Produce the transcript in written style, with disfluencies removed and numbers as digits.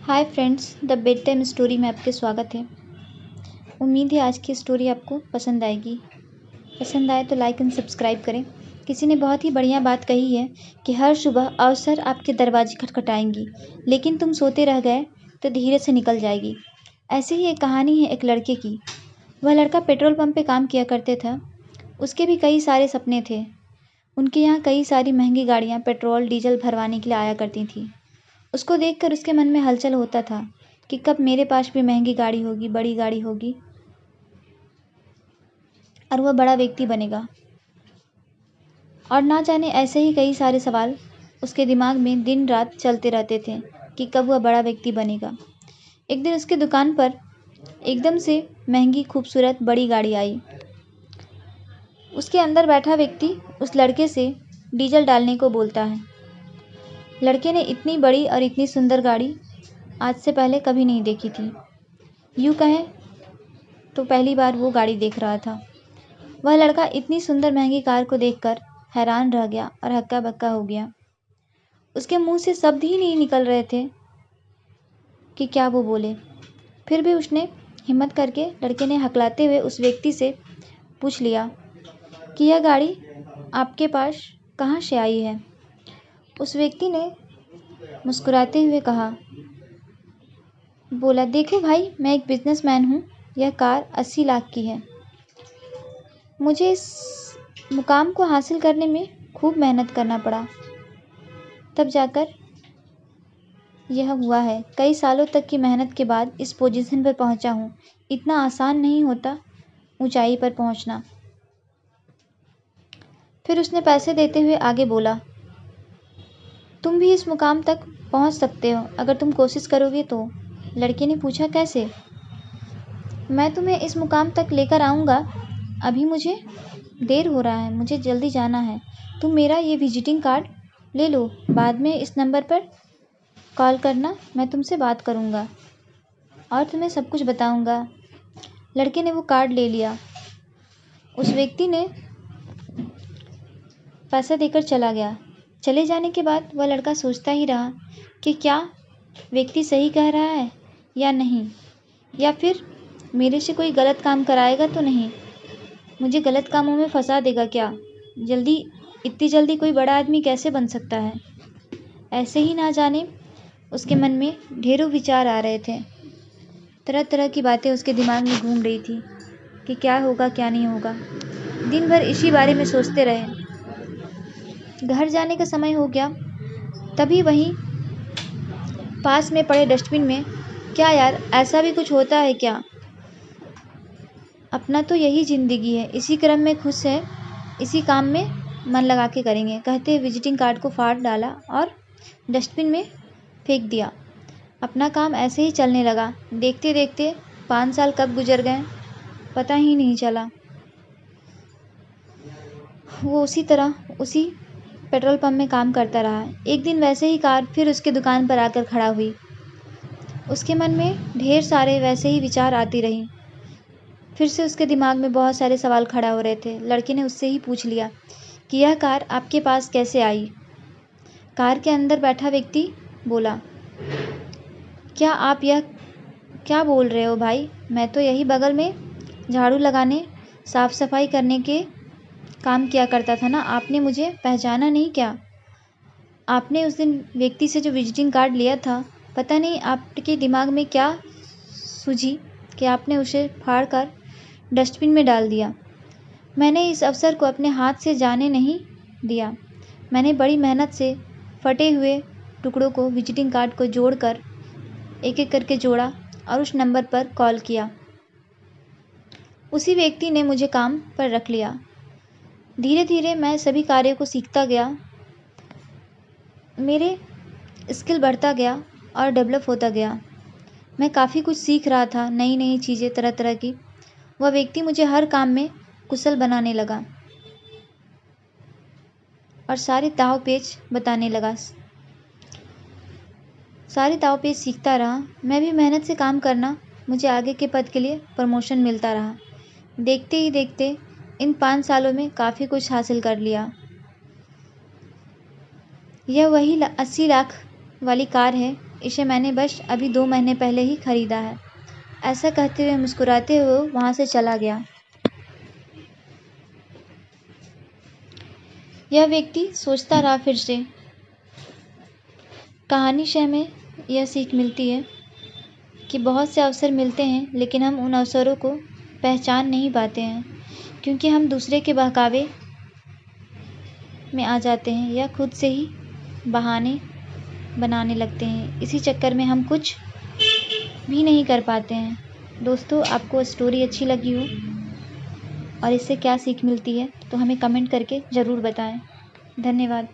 Hi friends, the bed time story में आपके स्वागत है। उम्मीद है आज की स्टोरी आपको पसंद आएगी। पसंद आए तो लाइक एंड सब्सक्राइब करें। किसी ने बहुत ही बढ़िया बात कही है कि हर सुबह अवसर आपके दरवाजे खटखटाएंगी, लेकिन तुम सोते रह गए तो धीरे से निकल जाएगी। ऐसे ही एक कहानी है एक लड़के की। वह लड़का पेट्रोल पंप पे काम किया करते था। उसके भी कई सारे सपने थे। उनके यहाँ कई सारी महंगी गाड़ियाँ पेट्रोल डीजल भरवाने के लिए आया करती थीं। उसको देखकर उसके मन में हलचल होता था कि कब मेरे पास भी महंगी गाड़ी होगी, बड़ी गाड़ी होगी और वह बड़ा व्यक्ति बनेगा। और ना जाने ऐसे ही कई सारे सवाल उसके दिमाग में दिन रात चलते रहते थे कि कब वह बड़ा व्यक्ति बनेगा। एक दिन उसकी दुकान पर एकदम से महंगी खूबसूरत बड़ी गाड़ी आई। उसके अंदर बैठा व्यक्ति उस लड़के से डीजल डालने को बोलता है। लड़के ने इतनी बड़ी और इतनी सुंदर गाड़ी आज से पहले कभी नहीं देखी थी। यूँ कहें तो पहली बार वो गाड़ी देख रहा था। वह लड़का इतनी सुंदर महंगी कार को देखकर हैरान रह गया और हक्का बक्का हो गया। उसके मुंह से शब्द ही नहीं निकल रहे थे कि क्या वो बोले। फिर भी उसने हिम्मत करके लड़के ने हकलाते हुए उस व्यक्ति से पूछ लिया कि यह गाड़ी आपके पास कहाँ से आई है। उस व्यक्ति ने मुस्कुराते हुए बोला, देखो भाई, मैं एक बिजनेसमैन हूँ। यह कार 80 लाख की है। मुझे इस मुकाम को हासिल करने में खूब मेहनत करना पड़ा, तब जाकर यह हुआ है। कई सालों तक की मेहनत के बाद इस पोजीशन पर पहुंचा हूँ। इतना आसान नहीं होता ऊंचाई पर पहुंचना। फिर उसने पैसे देते हुए आगे बोला, तुम भी इस मुकाम तक पहुंच सकते हो अगर तुम कोशिश करोगे तो। लड़के ने पूछा, कैसे? मैं तुम्हें इस मुकाम तक लेकर आऊँगा। अभी मुझे देर हो रहा है, मुझे जल्दी जाना है। तुम मेरा ये विजिटिंग कार्ड ले लो। बाद में इस नंबर पर कॉल करना, मैं तुमसे बात करूँगा और तुम्हें सब कुछ बताऊँगा। लड़के ने वो कार्ड ले लिया। उस व्यक्ति ने पैसा देकर चला गया। चले जाने के बाद वह लड़का सोचता ही रहा कि क्या व्यक्ति सही कह रहा है या नहीं, या फिर मेरे से कोई गलत काम कराएगा तो नहीं, मुझे गलत कामों में फंसा देगा क्या। इतनी जल्दी कोई बड़ा आदमी कैसे बन सकता है। ऐसे ही ना जाने उसके मन में ढेरों विचार आ रहे थे। तरह तरह की बातें उसके दिमाग में घूम रही थी कि क्या होगा क्या नहीं होगा। दिन भर इसी बारे में सोचते रहे। घर जाने का समय हो गया। तभी वहीं पास में पड़े डस्टबिन में, क्या यार, ऐसा भी कुछ होता है क्या? अपना तो यही ज़िंदगी है, इसी क्रम में खुश है, इसी काम में मन लगा के करेंगे, कहते विजिटिंग कार्ड को फाड़ डाला और डस्टबिन में फेंक दिया। अपना काम ऐसे ही चलने लगा। देखते देखते 5 साल कब गुजर गए पता ही नहीं चला। वो उसी पेट्रोल पंप में काम करता रहा। एक दिन वैसे ही कार फिर उसके दुकान पर आकर खड़ा हुई। उसके मन में ढेर सारे वैसे ही विचार आती रही। फिर से उसके दिमाग में बहुत सारे सवाल खड़ा हो रहे थे। लड़के ने उससे ही पूछ लिया कि यह कार आपके पास कैसे आई। कार के अंदर बैठा व्यक्ति बोला, क्या बोल रहे हो भाई? मैं तो यही बगल में झाड़ू लगाने, साफ सफाई करने के काम किया करता था ना। आपने मुझे पहचाना नहीं क्या? आपने उस दिन व्यक्ति से जो विजिटिंग कार्ड लिया था, पता नहीं आपके दिमाग में क्या सूझी कि आपने उसे फाड़ कर डस्टबिन में डाल दिया। मैंने इस अवसर को अपने हाथ से जाने नहीं दिया। मैंने बड़ी मेहनत से फटे हुए टुकड़ों को, विजिटिंग कार्ड को जोड़कर एक एक करके जोड़ा और उस नंबर पर कॉल किया। उसी व्यक्ति ने मुझे काम पर रख लिया। धीरे धीरे मैं सभी कार्यों को सीखता गया। मेरे स्किल बढ़ता गया और डेवलप होता गया। मैं काफ़ी कुछ सीख रहा था, नई नई चीज़ें, तरह तरह की। वह व्यक्ति मुझे हर काम में कुशल बनाने लगा और सारे दाव पेच बताने लगा। सारे दाव पेच सीखता रहा। मैं भी मेहनत से काम करना, मुझे आगे के पद के लिए प्रमोशन मिलता रहा। देखते ही देखते इन 5 सालों में काफ़ी कुछ हासिल कर लिया। यह वही 80 लाख वाली कार है। इसे मैंने बस अभी 2 महीने पहले ही खरीदा है। ऐसा कहते हुए मुस्कुराते हुए वो वहाँ से चला गया। यह व्यक्ति सोचता रहा फिर से। कहानी से हमें यह सीख मिलती है कि बहुत से अवसर मिलते हैं, लेकिन हम उन अवसरों को पहचान नहीं पाते हैं, क्योंकि हम दूसरे के बहकावे में आ जाते हैं या खुद से ही बहाने बनाने लगते हैं। इसी चक्कर में हम कुछ भी नहीं कर पाते हैं। दोस्तों, आपको स्टोरी अच्छी लगी हो और इससे क्या सीख मिलती है तो हमें कमेंट करके ज़रूर बताएं। धन्यवाद।